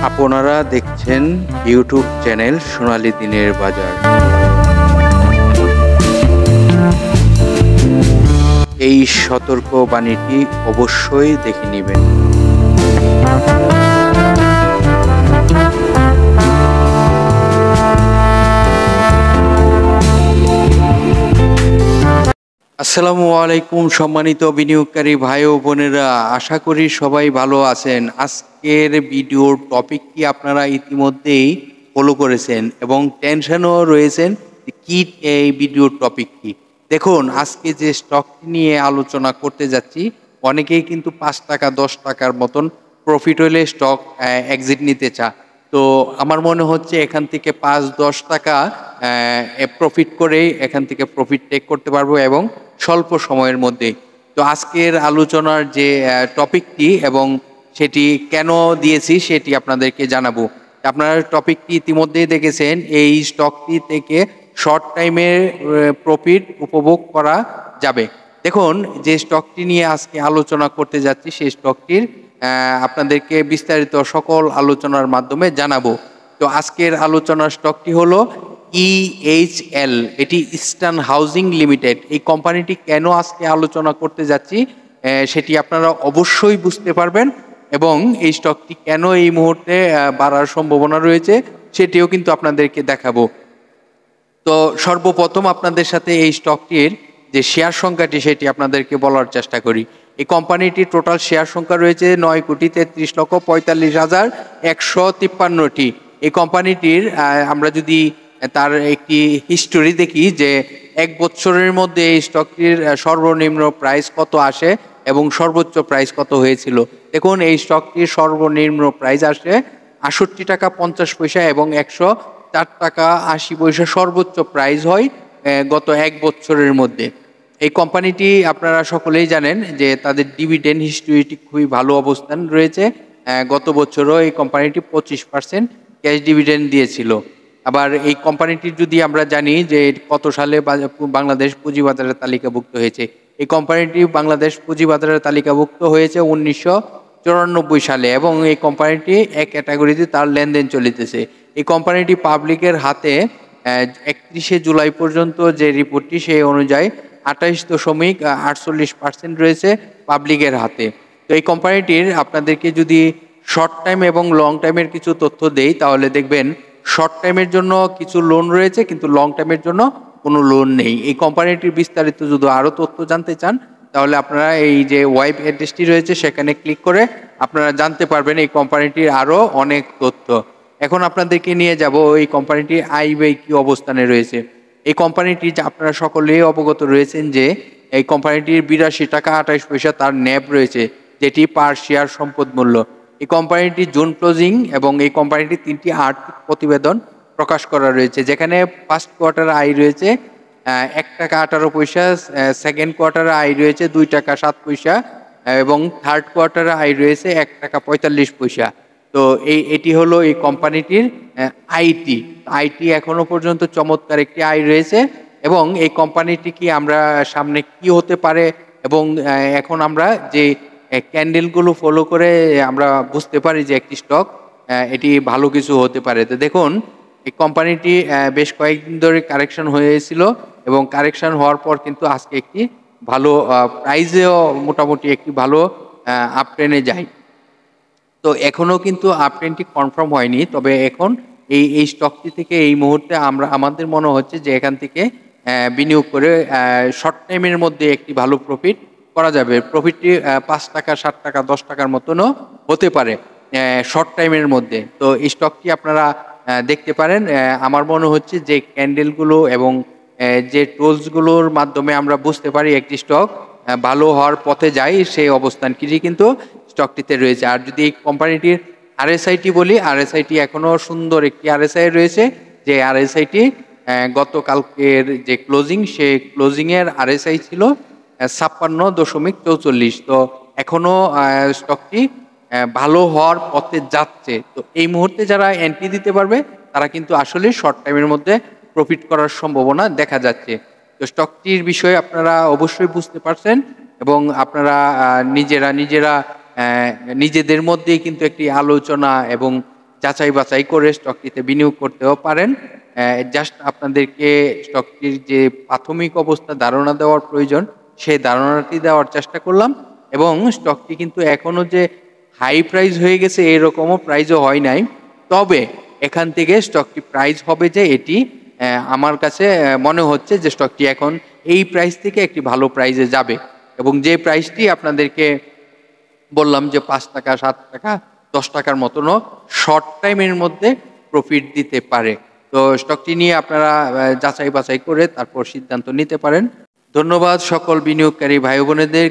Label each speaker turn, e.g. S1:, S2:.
S1: আপনারা দেখছেন YouTube channel সোনালী দিনের বাজার। এই সতর্ক বাণীটি অবশ্যই দেখে নেবেন। আসসালামু আলাইকুম সম্মানিত বিনিয়োগকারী ভাই ও বোনেরা, আশা করি সবাই ভালো আছেন। আজকের ভিডিওর টপিক কি আপনারা ইতিমধ্যেই ফলো করেছেন এবং টেনশনও রয়েছেন কি এই ভিডিওর টপিক কি। দেখুন, আজকে যে স্টকটি নিয়ে আলোচনা করতে যাচ্ছি, অনেকেই কিন্তু 5 টাকা 10 টাকার মতন প্রফিট হলে স্টক এক্সিট নিতে চায়। তো আমার মনে হচ্ছে এখান থেকে 5-10 টাকা প্রফিট করেই এখান থেকে প্রফিট টেক করতে পারবো এবং স্বল্প সময়ের মধ্যে। তো আজকের আলোচনার যে টপিকটি এবং সেটি কেন দিয়েছি সেটি আপনাদেরকে জানাবো। আপনারা টপিকটি ইতিমধ্যেই দেখেছেন, এই স্টকটি থেকে শর্ট টাইমের প্রফিট উপভোগ করা যাবে। দেখুন, যে স্টকটি নিয়ে আজকে আলোচনা করতে যাচ্ছি সেই স্টকটির আপনাদেরকে বিস্তারিত সকল আলোচনার মাধ্যমে জানাবো। তো আজকের আলোচনার স্টকটি হলো EHL, এটি ইস্টার্ন হাউজিং লিমিটেড। এই কোম্পানিটি কেন আজকে আলোচনা করতে যাচ্ছি সেটি আপনারা অবশ্যই বুঝতে পারবেন এবং এই স্টকটি কেন এই মুহূর্তে বাড়ার সম্ভাবনা রয়েছে সেটিও কিন্তু আপনাদেরকে দেখাবো। তো সর্বপ্রথম আপনাদের সাথে এই স্টকটির যে শেয়ার সংখ্যাটি সেটি আপনাদেরকে বলার চেষ্টা করি। এই কোম্পানিটির টোটাল শেয়ার সংখ্যা রয়েছে 9,33,45,153টি। এই কোম্পানিটির আমরা যদি তার একটি হিস্টোরি দেখি যে 1 বছরের মধ্যে এই স্টকটির সর্বনিম্ন প্রাইস কত আসে এবং সর্বোচ্চ প্রাইস কত হয়েছিল। দেখুন, এই স্টকটির সর্বনিম্ন প্রাইস আসে 68 টাকা 50 পয়সা এবং 104 টাকা 80 পয়সা সর্বোচ্চ প্রাইস হয় গত 1 বছরের মধ্যে। এই কোম্পানিটি আপনারা সকলেই জানেন যে তাদের ডিভিডেন্ড হিস্ট্রিটি খুবই ভালো অবস্থান রয়েছে। গত বছরও এই কোম্পানিটি 25% ক্যাশ ডিভিডেন্ড দিয়েছিল। আবার এই কোম্পানিটির যদি আমরা জানি যে কত সালে বাংলাদেশ পুঁজিবাজারের তালিকাভুক্ত হয়েছে, এই কোম্পানিটি বাংলাদেশ পুঁজিবাজারের তালিকাভুক্ত হয়েছে 1994 সালে এবং এই কোম্পানিটি এক ক্যাটাগরিতে তার লেনদেন চলিতেছে। এই কোম্পানিটি পাবলিকের হাতে 31শে জুলাই পর্যন্ত যে রিপোর্টটি সেই অনুযায়ী 28.48% রয়েছে পাবলিকের হাতে। তো এই কোম্পানিটির আপনাদেরকে যদি শর্ট টাইম এবং লং টাইমের কিছু তথ্য দেই তাহলে দেখবেন শর্ট টাইমের জন্য কিছু লোন রয়েছে কিন্তু লং টাইমের জন্য কোনো লোন নেই। এই কোম্পানিটির বিস্তারিত যদি আরও তথ্য জানতে চান তাহলে আপনারা এই যে ওয়েব অ্যাড্রেসটি রয়েছে সেখানে ক্লিক করে আপনারা জানতে পারবেন এই কোম্পানিটির আরও অনেক তথ্য। এখন আপনাদেরকে নিয়ে যাব এই কোম্পানিটির আয় ব্যয় কী অবস্থানে রয়েছে। এই কোম্পানিটি আপনারা সকলেই অবগত রয়েছেন যে এই কোম্পানিটির 82 টাকা 28 পয়সা তার ন্যাব রয়েছে, যেটি পার শেয়ার সম্পদ মূল্য। এই কোম্পানিটি জুন ক্লোজিং এবং এই কোম্পানিটির 3টি আর্থিক প্রতিবেদন প্রকাশ করা রয়েছে, যেখানে ফার্স্ট কোয়ার্টার আয় রয়েছে 1 টাকা 18 পয়সা, সেকেন্ড কোয়ার্টারে আয় রয়েছে 2 টাকা 7 পয়সা এবং থার্ড কোয়ার্টারে আয় রয়েছে 1 টাকা 45 পয়সা। তো এটি হলো এই কোম্পানিটির আইটি এখনো পর্যন্ত চমৎকার একটি আয় রয়েছে এবং এই কোম্পানিটি কি আমরা সামনে কি হতে পারে এবং এখন আমরা যে ক্যান্ডেলগুলো ফলো করে আমরা বুঝতে পারি যে একটি স্টক এটি ভালো কিছু হতে পারে। তো দেখুন, এই কোম্পানিটি বেশ কয়েকদিন ধরে কারেকশন হয়েছিল এবং কারেকশন হওয়ার পর কিন্তু আজকে একটি ভালো প্রাইজেও মোটামুটি একটি ভালো আপট্রেনে যায়। তো এখনও কিন্তু আপট্রেনটি কনফার্ম হয়নি, তবে এখন এই স্টকটি থেকে এই মুহূর্তে আমাদের মনে হচ্ছে যে এখান থেকে বিনিয়োগ করে শর্ট টাইমের মধ্যে একটি ভালো প্রফিট করা যাবে। প্রফিটটি 5 টাকা 7 টাকা 10 টাকার মতনও হতে পারে শর্ট টাইমের মধ্যে। তো এই স্টকটি আপনারা দেখতে পারেন। আমার মনে হচ্ছে যে ক্যান্ডেলগুলো এবং যে টুলসগুলোর মাধ্যমে আমরা বুঝতে পারি একটি স্টক ভালো হওয়ার পথে যায়, সেই অবস্থানটি কিন্তু স্টকটিতে রয়েছে। আর যদি এই কোম্পানিটির আরএসআইটি বলি, আরএসআইটি এখনও সুন্দর একটি আরএসআই রয়েছে, যে আরএসআইটি গতকালকের যে ক্লোজিং সেই ক্লোজিংয়ের আরএসআই ছিল 56.44। তো এখনও স্টকটি ভালো হওয়ার পথে যাচ্ছে। তো এই মুহূর্তে যারা এন্ট্রি দিতে পারবে তারা কিন্তু আসলে শর্ট টাইমের মধ্যে প্রফিট করার সম্ভাবনা দেখা যাচ্ছে। তো স্টকটির বিষয়ে আপনারা অবশ্যই বুঝতে পারছেন এবং আপনারা নিজেরা নিজেদের মধ্যেই কিন্তু একটি আলোচনা এবং যাচাই বাছাই করে স্টকটিতে বিনিয়োগ করতেও পারেন। জাস্ট আপনাদেরকে স্টকটির যে প্রাথমিক অবস্থা ধারণা দেওয়ার প্রয়োজন, সেই ধারণাটি দেওয়ার চেষ্টা করলাম। এবং স্টকটি কিন্তু এখনো যে হাই প্রাইস হয়ে গেছে এরকমও প্রাইসও হয় নাই। তবে এখান থেকে স্টকটি প্রাইস হবে যে এটি আমার কাছে মনে হচ্ছে যে স্টকটি এখন এই প্রাইস থেকে একটি ভালো প্রাইসে যাবে। এবং যে প্রাইসটি আপনাদেরকে বললাম যে ৳৫, ৳৭, ৳১০ মতনও শর্ট টাইমের মধ্যে প্রফিট দিতে পারে। তো স্টকটি নিয়ে আপনারা যাচাই বাছাই করে তারপর সিদ্ধান্ত নিতে পারেন। ধন্যবাদ সকল বিনিয়োগকারী ভাই বোনেদের।